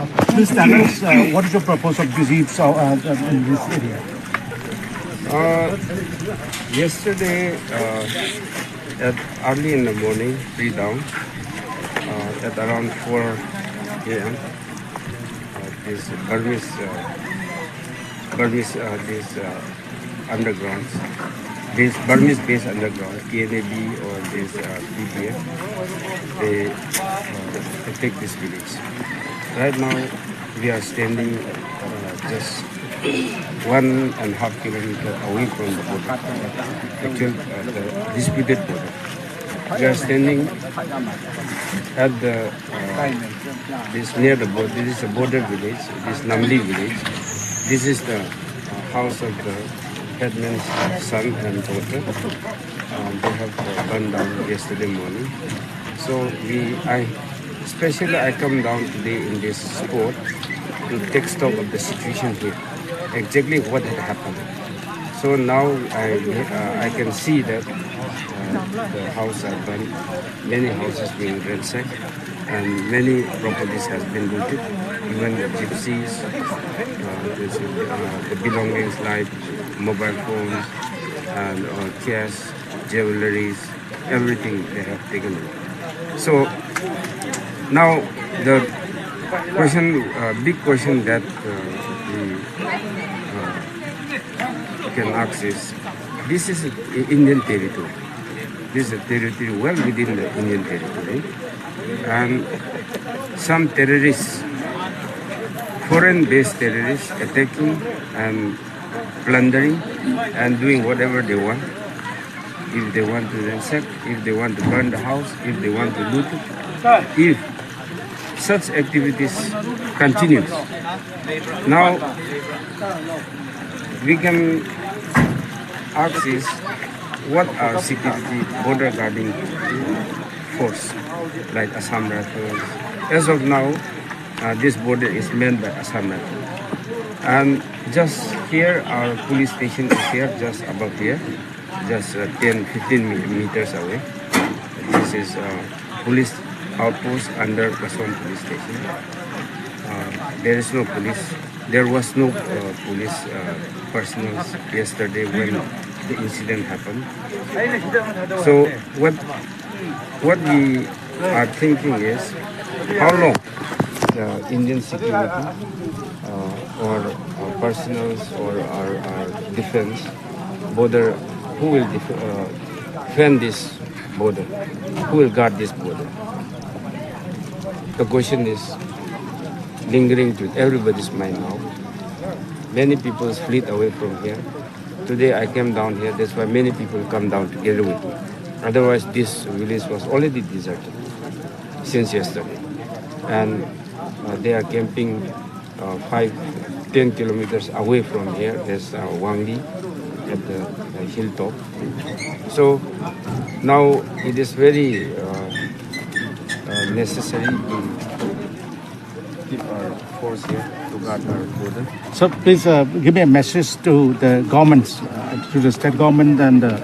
Please tell us what is the purpose of visits in this area? Yesterday, early in the morning, pre-dawn, at around 4 a.m., this undergrounds, this Burmese-based underground, KNAB or this PPF, they attack this village. Right now, we are standing just 1.5 kilometers away from the border, actual the disputed border. We are standing at the this near the border. This is a border village. This Namli village. This is the house of the headman's son and daughter. They have burned down yesterday morning. So I come down today in this spot to take stock of the situation here, exactly what had happened. So now I can see that the house are burned, many houses being ransacked, and many properties has been looted. Even the gypsies, the belongings like mobile phones and cash, jewelries, everything they have taken away. So now the big question that we can ask is, this is Indian territory. This is a territory well within the Indian territory, and some terrorists, foreign-based terrorists, attacking and plundering and doing whatever they want. If they want to ransack, if they want to burn the house, if they want to loot it, if such activities continues. Now we can ask is, what are security border guarding force like Assam Rifles? As of now, this border is manned by Assam Rifles. And just here, our police station is here, just above here, just 10-15 meters away. This is police outpost under Kaswan police station. There is no police. There was no police personnel yesterday when the incident happened. So what we are thinking is, how long the Indian security or personnel or our defense border, who will defend this border? Who will guard this border? The question is lingering to everybody's mind now. Many people fleed away from here. Today I came down here, that's why many people come down together with me. Otherwise this village was already deserted since yesterday. And they are camping 5-10 kilometers away from here. There's Wangli at the hilltop. So now it is very necessary to keep our force here to guard our border. So please give me a message to the governments, to the state government and the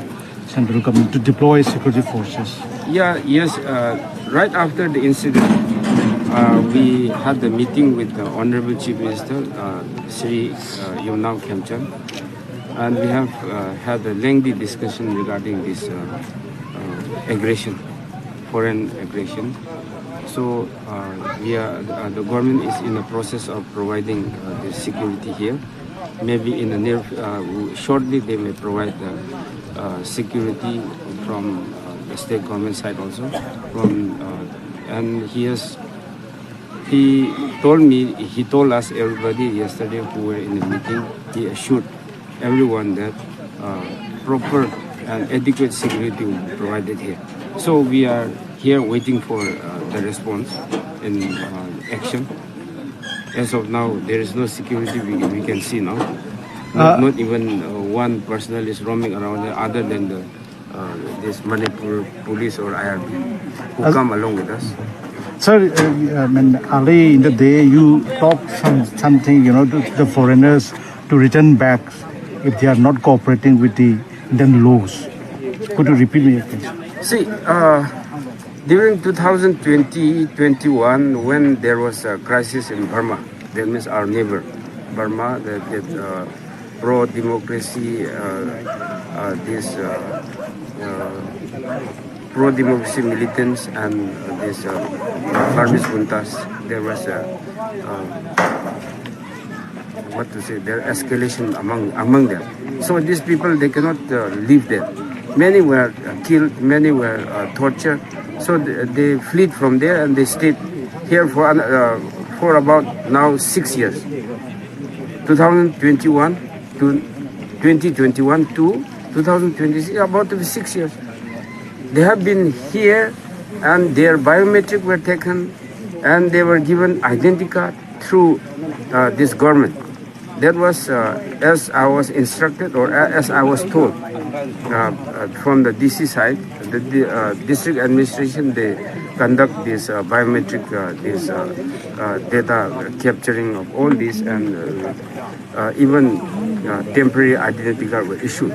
central government to deploy security forces. Yes. Right after the incident, we had the meeting with the Honorable Chief Minister, Sri Yumnam Khemchand, and we have had a lengthy discussion regarding this aggression, foreign aggression. So the government is in the process of providing the security here. Maybe in the shortly they may provide the security from the state government side also. And he told us everybody yesterday who were in the meeting, he assured everyone that proper and adequate security will be provided here. So we are here waiting for the response in action. As of now, there is no security we can see now. Not even one personnel is roaming around there other than this Manipur police or IRB who come along with us. Sir, early in the day you talked something, to the foreigners to return back if they are not cooperating with the Indian laws. Could you repeat me, please? See, During 2020-21, when there was a crisis in Burma, that means our neighbor, Burma, that pro-democracy, this pro-democracy militants and this Burmese juntas, there was what to say, their escalation among them. So these people, they cannot live there. Many were killed, many were tortured. So they fled from there and they stayed here for about now 6 years. 2021 to 2021 to 2026, about 6 years. They have been here and their biometric were taken and they were given identity card through this government. That was as I was instructed or as I was told from the DC side, the district administration, they conduct this biometric data capturing of all this, and even temporary identity card were issued.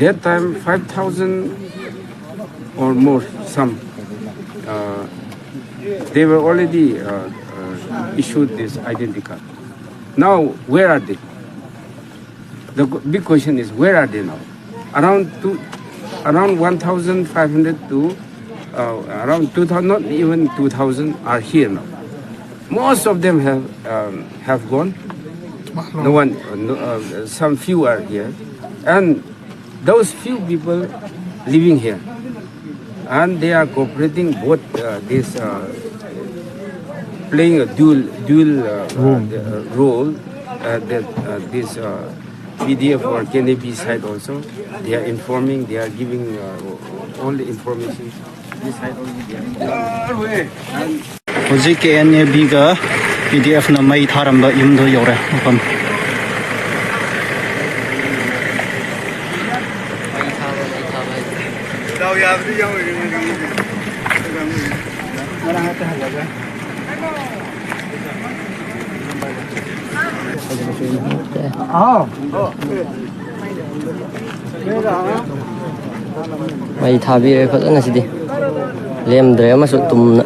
That time 5,000 or more, some they were already issued this identity card. Now, where are they? The big question is, where are they now? Around 1,500 to around 2,000, not even 2,000 are here now. Most of them have gone. No one, some few are here, and those few people living here, and they are cooperating both this. Playing a dual role. This PDF or KNB side also, they are informing, they are giving all the information. This side only they are. Hoji KNB ga PDF na mai tharamba imdo yore upam. May thabi ay fazana sidi. Lem dre ama su tum